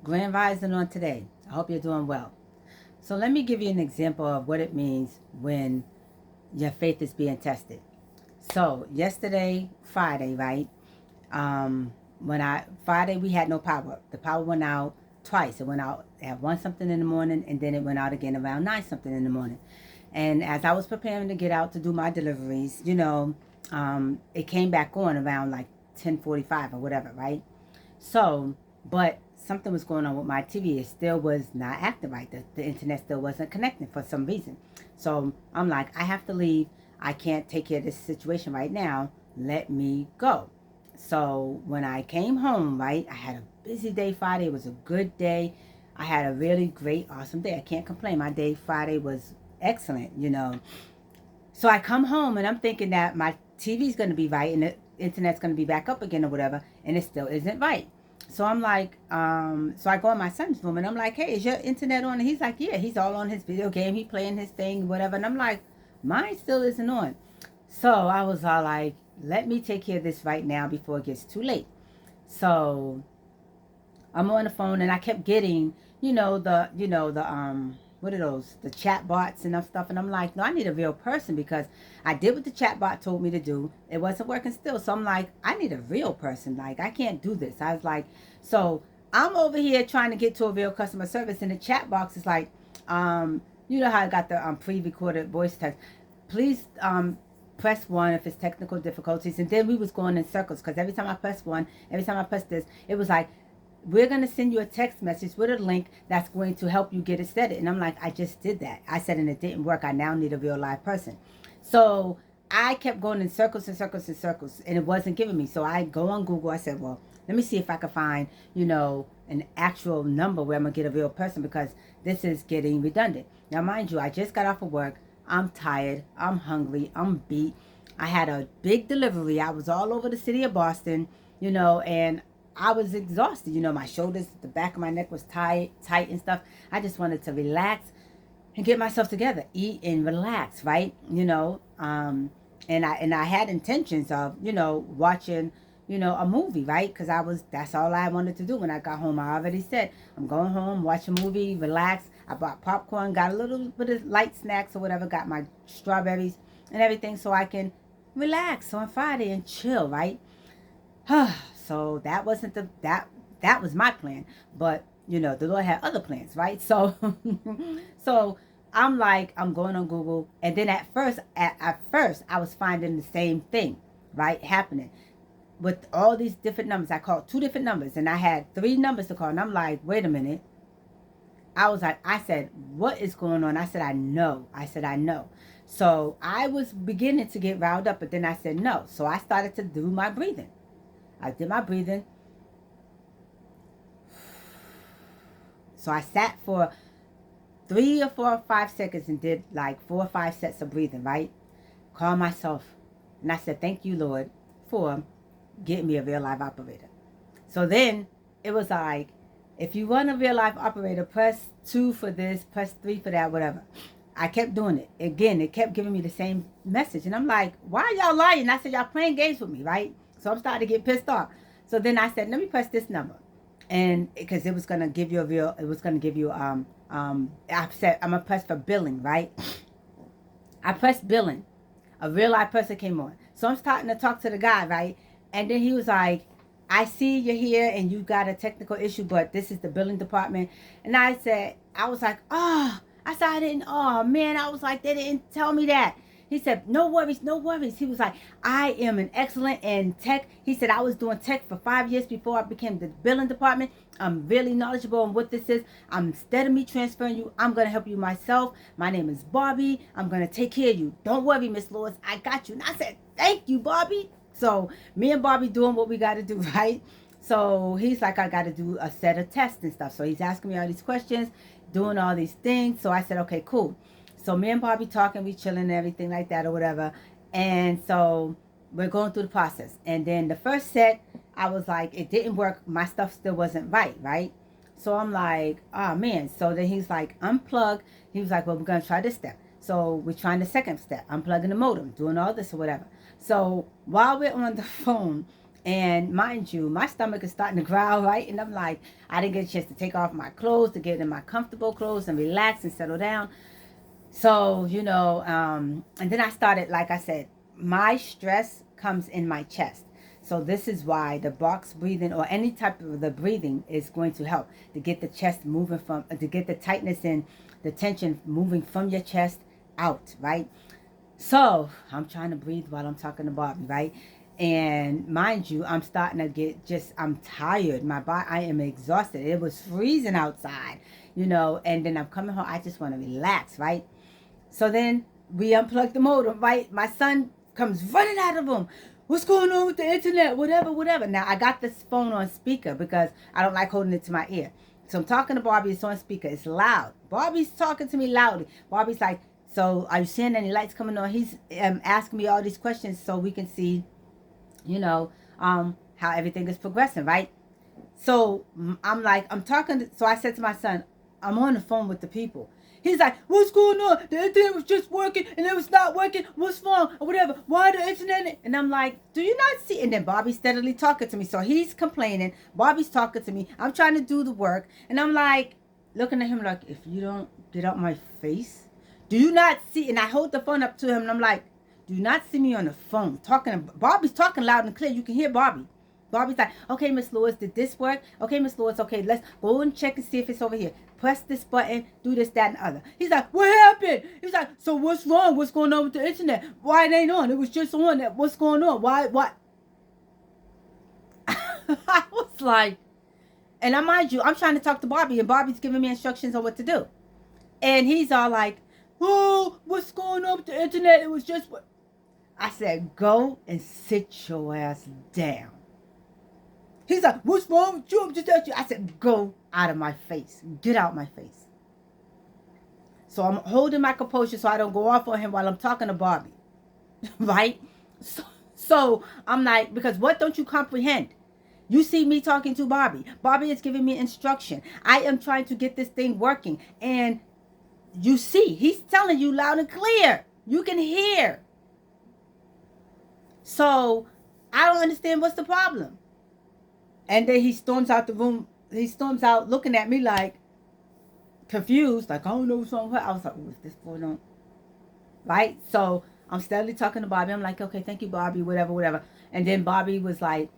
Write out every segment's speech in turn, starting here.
Grand Rising on today. I hope you're doing well. So, let me give you an example of what it means when your faith is being tested. So, yesterday, Friday, right? Friday, we had no power. The power went out twice. It went out at 1 something in the morning, and then it went out again around 9 something in the morning. And as I was preparing to get out to do my deliveries, it came back on around like 10:45 or whatever, right? So, but something was going on with my TV. It still was not acting right. The internet still wasn't connecting for some reason. So I'm like, I have to leave. I can't take care of this situation right now. Let me go. So when I came home, right, I had a busy day Friday. It was a good day. I had a really great, awesome day. I can't complain. My day Friday was excellent. So I come home and I'm thinking that my TV's going to be right and the internet's going to be back up again or whatever, and it still isn't right. So I'm like, so I go in my son's room and I'm like, hey, is your internet on? And he's like, yeah, he's all on his video game. He playing his thing, whatever. And I'm like, mine still isn't on. So I was all like, let me take care of this right now before it gets too late. So I'm on the phone and I kept getting, what are those? The chat bots and stuff. And I'm like, no, I need a real person because I did what the chat bot told me to do. It wasn't working still. So I'm like, I need a real person. Like, I can't do this. I was like, so I'm over here trying to get to a real customer service and the chat box is like, you know how I got the pre-recorded voice text. Please press one if it's technical difficulties. And then we was going in circles because every time I press one, every time I press this, it was like, we're going to send you a text message with a link that's going to help you get it started. And I'm like, I just did that. I said, and it didn't work. I now need a real live person. So I kept going in circles and circles and circles, and it wasn't giving me. So I go on Google. I said, well, let me see if I can find, an actual number where I'm going to get a real person because this is getting redundant. Now, mind you, I just got off of work. I'm tired. I'm hungry. I'm beat. I had a big delivery. I was all over the city of Boston, and I was exhausted. My shoulders, the back of my neck was tight and stuff. I just wanted to relax and get myself together, eat and relax, right? And I had intentions of, watching, a movie, right? Because that's all I wanted to do when I got home. I already said I'm going home, watch a movie, relax. I bought popcorn, got a little bit of light snacks or whatever, got my strawberries and everything so I can relax on Friday and chill, right? So that wasn't that was my plan, but the Lord had other plans, right? So so I'm like, I'm going on Google, and then at first I was finding the same thing, right, happening with all these different numbers. I called two different numbers and I had three numbers to call, and I'm like, wait a minute. I said, what is going on? I said I know. So I was beginning to get riled up, but then I said no. So I started to do my breathing. I did my breathing. So I sat for 3 or 4 or 5 seconds and did like 4 or 5 sets of breathing, right? Calm myself. And I said, thank you, Lord, for getting me a real life operator. So then it was like, if you want a real life operator, press 2 for this, press 3 for that, whatever. I kept doing it. Again, it kept giving me the same message. And I'm like, why are y'all lying? I said, y'all playing games with me, right? So I'm starting to get pissed off. So then I said, let me press this number. And because it was going to give you it was going to give you, I said, I'm going to press for billing, right? I pressed billing. A real life person came on. So I'm starting to talk to the guy, right? And then he was like, I see you're here and you got a technical issue, but this is the billing department. And I was like, oh, I said, I didn't, oh man, I was like, they didn't tell me that. He said, no worries, no worries. He was like, I am an excellent in tech. He said, I was doing tech for 5 years before I became the billing department. I'm really knowledgeable on what this is. Instead of me transferring you, I'm going to help you myself. My name is Barbie. I'm going to take care of you. Don't worry, Miss Lewis. I got you. And I said, thank you, Barbie. So me and Barbie doing what we got to do, right? So he's like, I got to do a set of tests and stuff. So he's asking me all these questions, doing all these things. So I said, okay, cool. So me and Bobby talking, we chilling and everything like that or whatever. And so we're going through the process. And then the first set, I was like, it didn't work. My stuff still wasn't right, right? So I'm like, oh man. So then he's like, unplug. He was like, well, we're going to try this step. So we're trying the second step, unplugging the modem, doing all this or whatever. So while we're on the phone, And mind you, my stomach is starting to growl, right? And I'm like, I didn't get a chance to take off my clothes, to get in my comfortable clothes and relax and settle down. So, and then I started, like I said, my stress comes in my chest. So this is why the box breathing or any type of the breathing is going to help to get the chest moving to get the tightness and the tension moving from your chest out, right? So I'm trying to breathe while I'm talking to Bobby, right? And mind you, I'm starting to I'm tired. My body, I am exhausted. It was freezing outside, and then I'm coming home. I just want to relax, right? So then we unplug the modem, right? My son comes running out of the room. What's going on with the internet? Whatever, whatever. Now, I got this phone on speaker because I don't like holding it to my ear. So I'm talking to Barbie. It's on speaker. It's loud. Barbie's talking to me loudly. Barbie's like, so are you seeing any lights coming on? He's asking me all these questions so we can see, how everything is progressing, right? So I'm like, so I said to my son, I'm on the phone with the people. He's like, what's going on? The internet was just working and it was not working. What's wrong? Or whatever. Why the internet? And I'm like, do you not see? And then Bobby's steadily talking to me. So he's complaining. Bobby's talking to me. I'm trying to do the work. And I'm like, looking at him like, if you don't get out my face, do you not see? And I hold the phone up to him and I'm like, do you not see me on the phone talking? Bobby's talking loud and clear. You can hear Bobby. Bobby's like, okay, Miss Lewis, did this work? Okay, Miss Lewis, okay, let's go and check and see if it's over here. Press this button, do this, that, and the other. He's like, what happened? He's like, so what's wrong? What's going on with the internet? Why it ain't on? It was just on. What's going on? Why? What? I was like, and I mind you, I'm trying to talk to Bobby, and Bobby's giving me instructions on what to do. And he's all like, oh, what's going on with the internet? It was just what. I said, go and sit your ass down. He's like, what's wrong with you? I'm just at you. I said, go out of my face. Get out my face. So I'm holding my composure so I don't go off on him while I'm talking to Bobby. Right? So I'm like, because what don't you comprehend? You see me talking to Bobby. Bobby is giving me instruction. I am trying to get this thing working. And you see, he's telling you loud and clear. You can hear. So I don't understand what's the problem. And then he storms out the room. He storms out looking at me like confused, like, I don't know what's wrong with her. I was like, what's this going on? Right? So I'm steadily talking to Bobby. I'm like, okay, thank you, Bobby, whatever, whatever. And then Bobby was like,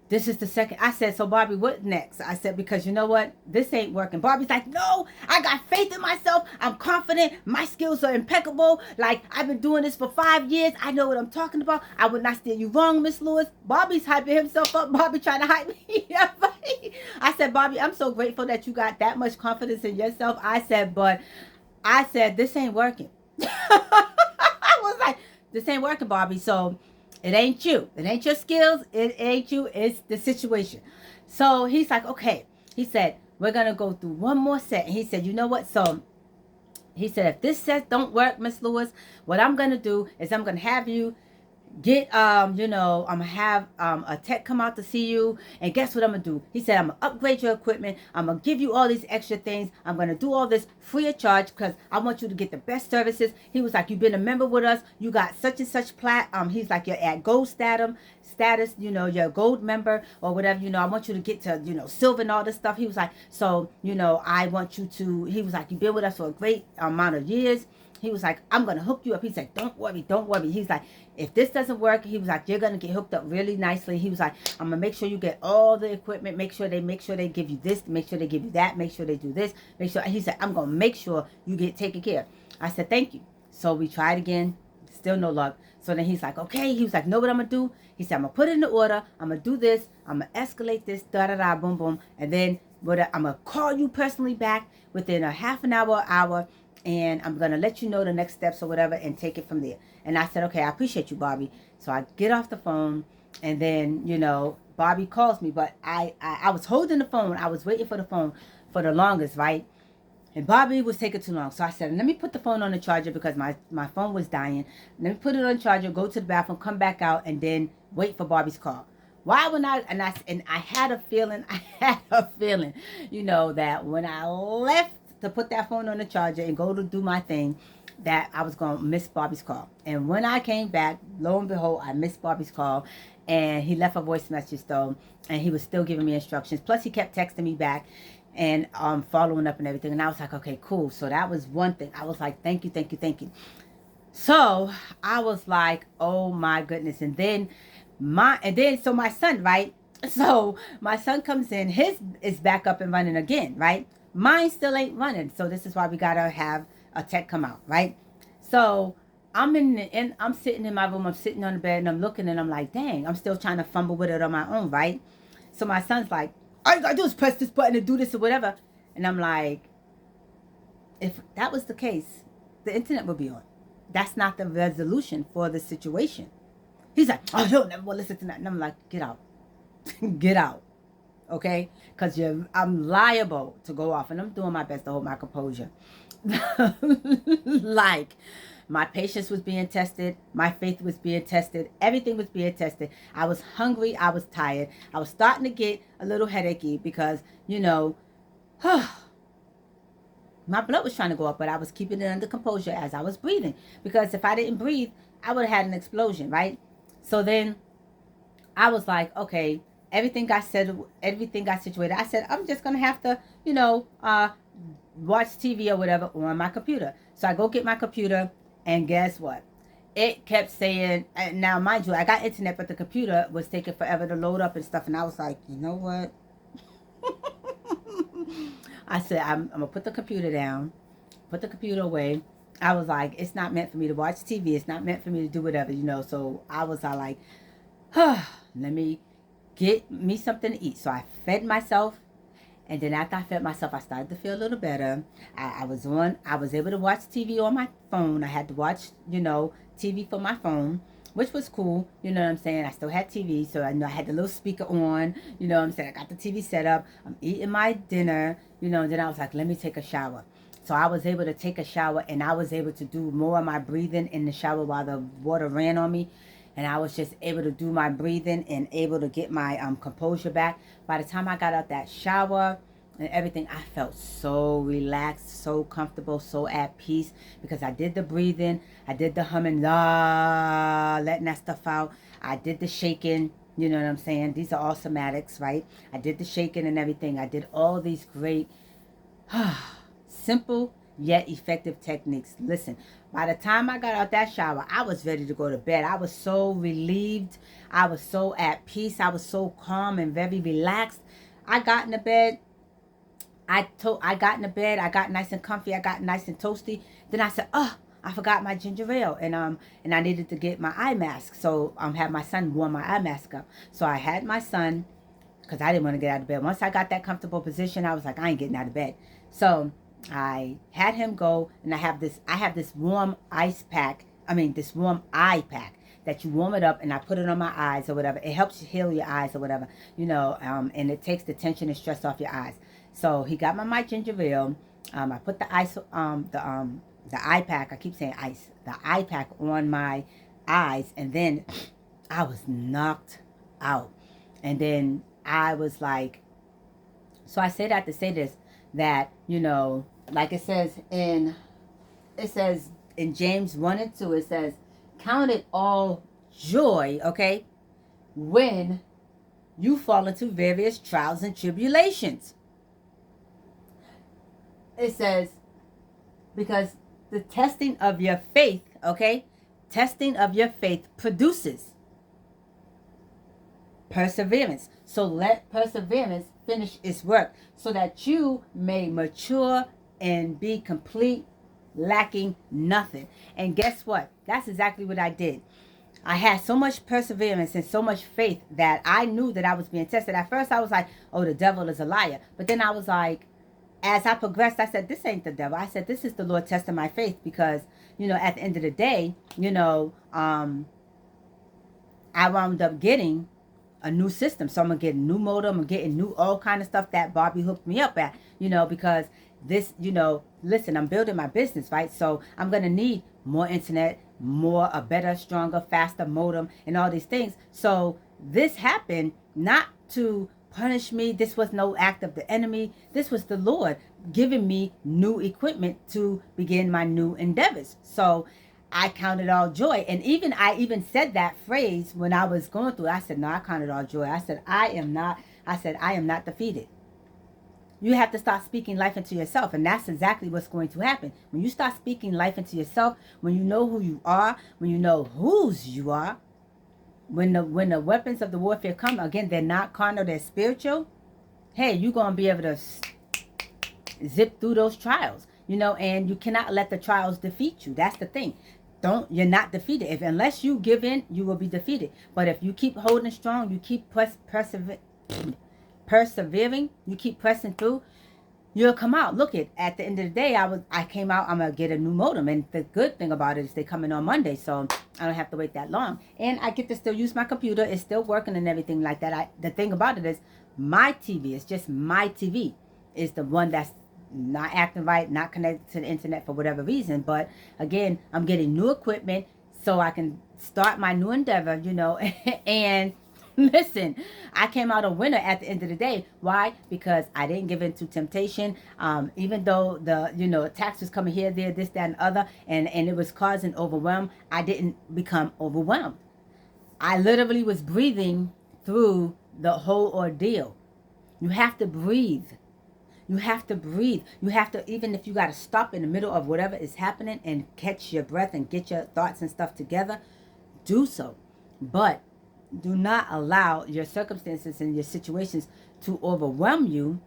this is the second. I said, so Bobby, what next? I said, because you know what? This ain't working. Bobby's like, no, I got faith in myself. I'm confident. My skills are impeccable. Like, I've been doing this for 5 years. I know what I'm talking about. I would not steer you wrong, Miss Lewis. Bobby's hyping himself up. Bobby trying to hype me up. I said, Bobby, I'm so grateful that you got that much confidence in yourself. I said, this ain't working. I was like, this ain't working, Bobby. So it ain't you. It ain't your skills. It ain't you. It's the situation. So he's like, okay. He said, we're going to go through one more set. And he said, you know what? So he said, if this set don't work, Miss Lewis, what I'm going to do is I'm going to have you get, I'm going to have a tech come out to see you. And guess what I'm going to do? He said, I'm going to upgrade your equipment. I'm going to give you all these extra things. I'm going to do all this free of charge because I want you to get the best services. He was like, you've been a member with us. You got such and such he's like, you're at gold status, you're a gold member or whatever, I want you to get to, silver and all this stuff. He was like, so, I want you to, he was like, you've been with us for a great amount of years. He was like, I'm going to hook you up. He said, don't worry. He's like, if this doesn't work, he was like, you're going to get hooked up really nicely. He was like, I'm going to make sure you get all the equipment. Make sure they give you this. Make sure they give you that. Make sure they do this. He said, I'm going to make sure you get taken care of. I said, thank you. So we tried again. Still no luck. So then he's like, okay. He was like, know what I'm going to do? He said, I'm going to put it in the order. I'm going to do this. I'm going to escalate this. Da-da-da, boom, boom. And then I'm going to call you personally back within a half an hour. And I'm going to let you know the next steps or whatever and take it from there. And I said, okay, I appreciate you, Bobby. So I get off the phone and then, Bobby calls me. But I was holding the phone. I was waiting for the phone for the longest, right? And Bobby was taking too long. So I said, let me put the phone on the charger because my phone was dying. Let me put it on the charger, go to the bathroom, come back out, and then wait for Bobby's call. Why would I? And I had a feeling, that when I left to put that phone on the charger and go to do my thing, that I was going to miss Bobby's call. And when I came back, lo and behold, I missed Bobby's call. And he left a voice message though, and he was still giving me instructions. Plus, he kept texting me back and following up and everything. And I was like, okay, cool. So that was one thing. I was like, thank you, thank you, thank you. So I was like, oh my goodness. And then so my son, right? So my son comes in, his is back up and running again, right? Mine still ain't running. So this is why we gotta have a tech come out, right? So I'm sitting in my room, I'm sitting on the bed and I'm looking and I'm like, dang, I'm still trying to fumble with it on my own, right? So my son's like, all you gotta do is press this button and do this or whatever. And I'm like, if that was the case, the internet would be on. That's not the resolution for the situation. He's like, oh, you'll never will listen to that. And I'm like, get out. Get out. Okay? Because I'm liable to go off. And I'm doing my best to hold my composure. Like, my patience was being tested. My faith was being tested. Everything was being tested. I was hungry. I was tired. I was starting to get a little headachy because, my blood was trying to go up, but I was keeping it under composure as I was breathing. Because if I didn't breathe, I would have had an explosion, right? So then I was like, okay, everything got situated. I said, I'm just going to have to, watch TV or whatever on my computer. So I go get my computer, and guess what? It kept saying, and now mind you, I got internet, but the computer was taking forever to load up and stuff. And I was like, you know what? I said, I'm going to put the computer down, put the computer away. I was like, it's not meant for me to watch TV. It's not meant for me to do whatever, So I was like, let me get me something to eat. So I fed myself. And then after I fed myself, I started to feel a little better. I was able to watch TV on my phone. I had to watch, TV for my phone, which was cool. You know what I'm saying? I still had TV. So I had the little speaker on. You know what I'm saying? I got the TV set up. I'm eating my dinner. And then I was like, let me take a shower. So I was able to take a shower, and I was able to do more of my breathing in the shower while the water ran on me. And I was just able to do my breathing and able to get my composure back. By the time I got out that shower and everything, I felt so relaxed, so comfortable, so at peace, because I did the breathing, I did the humming, letting that stuff out. I did the shaking, you know what I'm saying? These are all somatics, right? I did the shaking and everything. I did all these great, simple yet effective techniques. Listen, by the time I got out that shower, I was ready to go to bed. I was so relieved. I was so at peace. I was so calm and very relaxed. I got in the bed. I got nice and comfy. I got nice and toasty. Then I said, I forgot my ginger ale, and I needed to get my eye mask. So had my son warm my eye mask up. So I had my son, because I didn't want to get out of bed. Once I got that comfortable position, I was like, I ain't getting out of bed. So I had him go, and I have this warm this warm eye pack that you warm it up, and I put it on my eyes or whatever. It helps you heal your eyes or whatever, and it takes the tension and stress off your eyes. So he got my ginger ale. I put the eye pack. I keep saying ice. The eye pack on my eyes, and then I was knocked out. And then I was like, so I say that to say this, that, like it says in James 1 and 2, it says, count it all joy, okay, when you fall into various trials and tribulations. It says, because the testing of your faith, okay, testing of your faith produces perseverance. So let perseverance finish its work, so that you may mature and be complete, lacking nothing. And guess what? That's exactly what I did. I had so much perseverance and so much faith that I knew that I was being tested. At first I was like, oh, the devil is a liar. But then I was like, as I progressed, I said, this ain't the devil. I said, this is the Lord testing my faith, because, at the end of the day, I wound up getting a new system. So I'm going to get a new modem. I'm getting new all kind of stuff that Bobby hooked me up at, because this, listen, I'm building my business, right? So I'm going to need more internet, a better, stronger, faster modem, and all these things. So this happened not to punish me. This was no act of the enemy. This was the Lord giving me new equipment to begin my new endeavors. So I count it all joy. And I even said that phrase when I was going through it. I said, no, I count it all joy. I said, I am not defeated. You have to start speaking life into yourself, and that's exactly what's going to happen. When you start speaking life into yourself, when you know who you are, when you know whose you are, when the weapons of the warfare come, again, they're not carnal, they're spiritual. Hey, you're going to be able to zip through those trials, and you cannot let the trials defeat you. That's the thing. You're not defeated. Unless you give in, you will be defeated. But if you keep holding strong, you keep persevering, you keep pressing through, you'll come out. Look, at the end of the day, I came out. I'm gonna get a new modem, and the good thing about it is they come in on Monday, so I don't have to wait that long, and I get to still use my computer. It's still working and everything like that. The thing about it is my TV. It's just my TV is the one that's not acting right, not connected to the internet for whatever reason. But again, I'm getting new equipment so I can start my new endeavor, and listen, I came out a winner at the end of the day. Why? Because I didn't give in to temptation. Even though the attacks was coming here, there, this, that, and other, and it was causing overwhelm, I didn't become overwhelmed. I literally was breathing through the whole ordeal. You have to breathe. You have to breathe. You have to, even if you got to stop in the middle of whatever is happening and catch your breath and get your thoughts and stuff together, do so. But do not allow your circumstances and your situations to overwhelm you,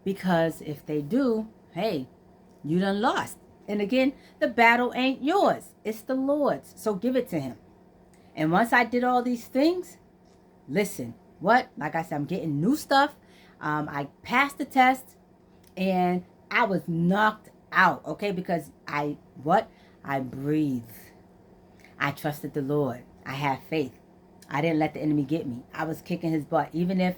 because if they do, hey, you done lost. And again, the battle ain't yours. It's the Lord's. So give it to him. And once I did all these things, listen, like I said, I'm getting new stuff. I passed the test and I was knocked out, okay? Because I breathed. I trusted the Lord. I had faith. I didn't let the enemy get me. I was kicking his butt. Even if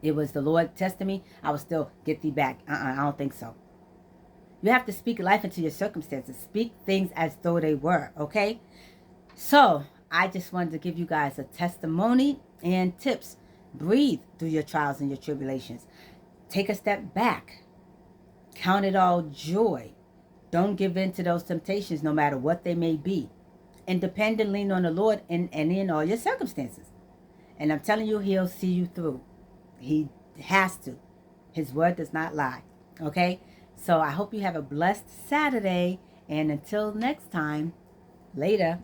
it was the Lord testing me, I would still get thee back. I don't think so. You have to speak life into your circumstances. Speak things as though they were, okay? So I just wanted to give you guys a testimony and tips. Breathe through your trials and your tribulations. Take a step back. Count it all joy. Don't give in to those temptations, no matter what they may be. And depend and lean on the Lord in all your circumstances. And I'm telling you, he'll see you through. He has to. His word does not lie. Okay? So I hope you have a blessed Saturday. And until next time, later.